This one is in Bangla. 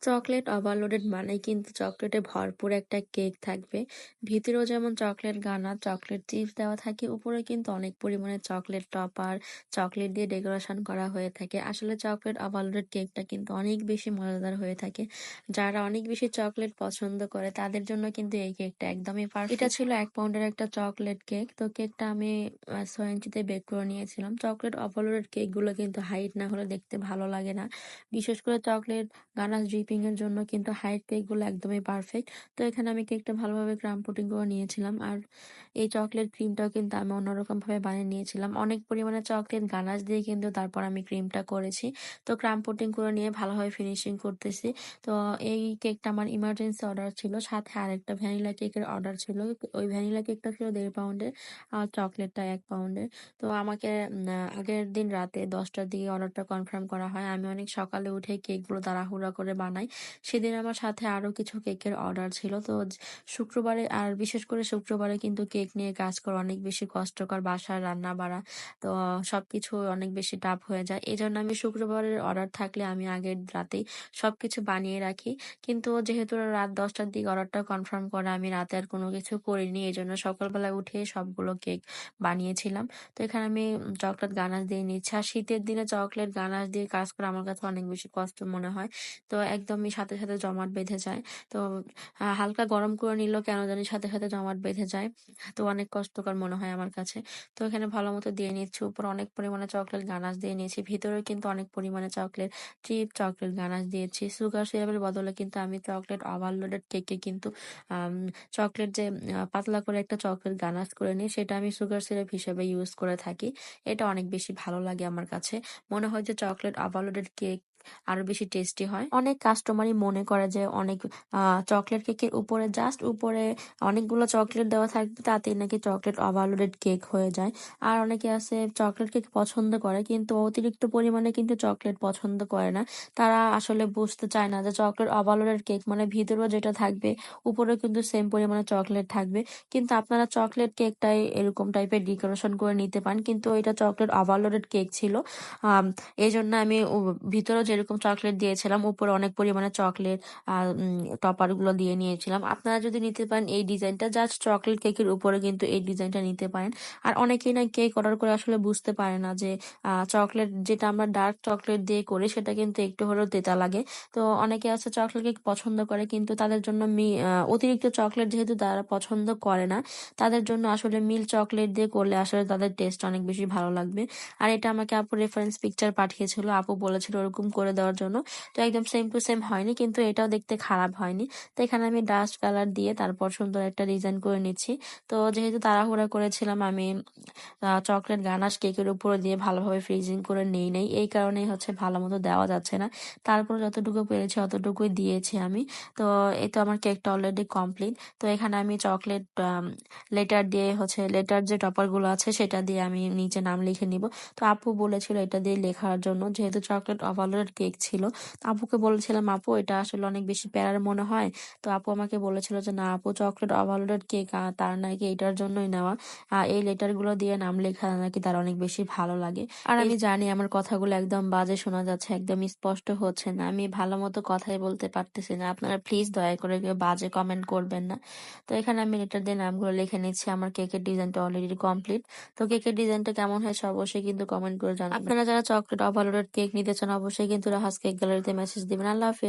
চকলেট ওভারলোডেড মানেই কিন্তু চকলেটে ভরপুর একটা কেক থাকবে। ভিতরেও যেমন চকলেট গানা, চকলেট চিপস দেওয়া থাকে, উপরে কিন্তু অনেক পরিমাণে চকলেট টপার, চকলেট দিয়ে ডেকোরেশন করা হয়ে থাকে। আসলে চকলেট ওভারলোডেড কেকটা কিন্তু অনেক বেশি মজাদার হয়ে থাকে। যারা অনেক বেশি চকলেট পছন্দ করে তাদের জন্য কিন্তু এই কেকটা একদমই পারফেক্ট। এটা ছিল 1 পাউন্ডের একটা চকলেট কেক। তো কেকটা আমি 6 ইঞ্চিতে বেক করে নিয়েছিলাম। চকলেট ওভারলোডেড কেকগুলো কিন্তু হাইট না হলে দেখতে ভালো লাগে না। বিশেষ করে চকলেট গানাশ ড্রিপিং এর জন্য কিন্তু হাইট কেক গুলো একদমই পারফেক্ট। তো এখানে আমি কেকটা ভালোভাবে ক্রাম পুডিং করে নিয়েছিলাম। আর এই চকলেট ক্রিমটাও কিন্তু আমি অন্যরকম ভাবে বানিয়ে নিয়েছিলাম। অনেক পরিমাণে চকলেট গানাশ দিয়ে কিন্তু তারপর আমি ক্রিমটা করেছি। তো ক্রাম পুডিং করে নিয়ে ভালোভাবে ফিনিশিং করতেছি। তো এই কেকটা আমার ইমার্জেন্সি অর্ডার ছিল, সাথে আরেকটা ভ্যানিলা কেকের অর্ডার ছিল। ওই ভ্যানিলা কেকটা ছিল 1.5 পাউন্ডের আর চকলেটটা 1 পাউন্ডের। তো আমাকে আগের দিন রাতে 10টার দিকে অর্ডারটা কনফার্ম করা হয়। আমি অনেক সকালে উঠে কেকগুলো তাড়াহুড়া করে বানাই। সেদিন আমার সাথে আরো কিছু কেকের অর্ডার ছিল। তো শুক্রবারে, আর বিশেষ করে শুক্রবারে কিন্তু কেক নিয়ে কাজ করা অনেক বেশি কষ্টকর, বাসায় রান্না বাড়া। তো সবকিছু অনেক বেশি টাফ হয়ে যায়। এজন্য আমি শুক্রবারের অর্ডার থাকলে আমি আগের রাতেই সবকিছু বানিয়ে রাখি। কিন্তু যেহেতু রাত 10টার দিকে অর্ডারটা কনফার্ম করা, আমি রাতে আর কোনো কিছু করিনি। এজন্য সকালবেলা উঠে সবগুলো কেক বানিয়েছিলাম। তো এখানে আমি চকলেট গানাশ দিয়ে নিচ্ছি। আর শীতের দিনে চকলেট গানাশ দিয়ে কাজ করা আমার কাছে অনেক বেশি কষ্ট মনে হয়। তো একদমই সাথে সাথে জমাট বেঁধে যায়। তো হালকা গরম করে নিলেও কেন জানি সাথে সাথে জমাট বেঁধে যায়। তো অনেক কষ্টকর মনে হয় আমার কাছে। তো এখানে ভালো মতো দিয়ে নিচ্ছি। উপর অনেক পরিমাণে চকলেট গানাশ দিয়ে নিয়েছি। ভিতরেও কিন্তু অনেক পরিমাণে চকলেট চিপ, চকলেট গানাশ দিয়েছি। সুগার সিরাপের বদলে কিন্তু আমি চকলেট ওভারলোডেড কেকে কিন্তু আম চকলেট যে পাতলা করে একটা চকলেট গানাশ করে নিই, সেটা আমি সুগার সিরাপ হিসেবে ইউজ করে থাকি। এটা অনেক বেশি ভালো লাগে আমার কাছে। মনে হয় যে চকলেট ওভারলোডেড কেক আরো বেশি টেস্টি হয়। অনেক কাস্টমারই মনে করে যে অনেক চকলেট কেকের উপরে, জাস্ট উপরে অনেকগুলো চকলেট দেওয়া থাকবে, তাতেই নাকি চকলেট ওভারলোডেড কেক হয়ে যায়। আর অনেকে আছে চকলেট কেক পছন্দ করে কিন্তু অতিরিক্ত পরিমাণে কিন্তু চকলেট পছন্দ করে না। তারা আসলে বুঝতে চায় না যে চকলেট ওভারলোডেড কেক মানে ভিতরেও যেটা থাকবে, উপরেও কিন্তু সেম পরিমাণে চকলেট থাকবে। কিন্তু আপনারা চকলেট কেকটাই এরকম টাইপের ডেকোরেশন করে নিতে পারেন, কিন্তু এটা চকলেট ওভারলোডেড কেক ছিল। আম, এই জন্য আমি ভিতরেও যেরকম চকলেট দিয়েছিলাম, উপরে অনেক পরিমাণে চকলেট টপার গুলো দিয়ে নিয়েছিলাম। আপনারা যদি নিতে পারেন এই ডিজাইনটা, জাস্ট চকলেট কেকের উপরে কিন্তু এই ডিজাইনটা নিতে পারেন। আর অনেকেই না কেক অর্ডার করে আসলে বুঝতে পারে না যে চকলেট যেটা আমরা ডার্ক চকলেট দিয়ে করি সেটা কিন্তু একটু হলেও তেতা লাগে। তো অনেকে আছে চকলেট কেক পছন্দ করে, কিন্তু তাদের জন্য অতিরিক্ত চকলেট যেহেতু তারা পছন্দ করে না, তাদের জন্য আসলে মিল্ক চকলেট দিয়ে করলে আসলে তাদের টেস্ট অনেক বেশি ভালো লাগবে। আর এটা আমাকে আপু রেফারেন্স পিকচার পাঠিয়েছিল, আপু বলেছিল ওরকম করে দেওয়ার জন্য। তো একদম সেম টু সেম হয়নি, কিন্তু এটাও দেখতে খারাপ হয়নি। তো এখানে আমি ডাস্ট কালার দিয়ে তারপর সুন্দর একটা ডিজাইন করে নিচ্ছি। তো যেহেতু তাড়াহুড়া করেছিলাম, আমি চকলেট গানাশ কেকের উপরে দিয়ে ভালোভাবে ফ্রিজিং করে নেই নাই, এই কারণেই হচ্ছে ভালো মতো দেওয়া যাচ্ছে না। তারপর যতটুকু পেরেছি অতটুকুই দিয়েছি আমি। তো এই তো আমার কেকটা অলরেডি কমপ্লিট। তো এখানে আমি চকলেট লেটার দিয়ে হচ্ছে, লেটার যে টপার গুলো আছে সেটা দিয়ে আমি নিচে নাম লিখে নিব। তো আপু বলেছিল এটা দিয়ে লেখার জন্য, যেহেতু চকলেট ওভারলোডেড কেক ছিল। তো আপুকে বলেছিলাম আপু এটা আসলে অনেক বেশি প্যারার মনে হয়। তো আপু আমাকে বলেছিল যে না আপু, চকলেট ওভারলোডেড কেক তার নাকি এটার জন্যই নেওয়া, এই লেটার গুলো দিয়ে নাম লেখা নাকি তার অনেক বেশি ভালো লাগে। আর আমি জানি আমার কথাগুলো একদম বাজে শোনা যাচ্ছে, একদম স্পষ্ট হচ্ছে না, আমি ভালো মতো কথাই বলতে পারতেছি না। আপনারা প্লিজ দয়া করে কেউ বাজে কমেন্ট করবেন না। তো এখানে আমি লেটার দিয়ে নামগুলো লিখে নিচ্ছি। আমার কেকের ডিজাইনটা অলরেডি কমপ্লিট। তো কেকের ডিজাইনটা কেমন হয়েছে অবশ্যই কিন্তু কমেন্ট করে জানাবেন। আপনারা যারা চকলেট ওভারলোডেড কেক নিতে চান অবশ্যই কিন্তু রাহাস কেক গ্যালারিতে মেসেজ দিবেন। আল্লাহ হাফেজ।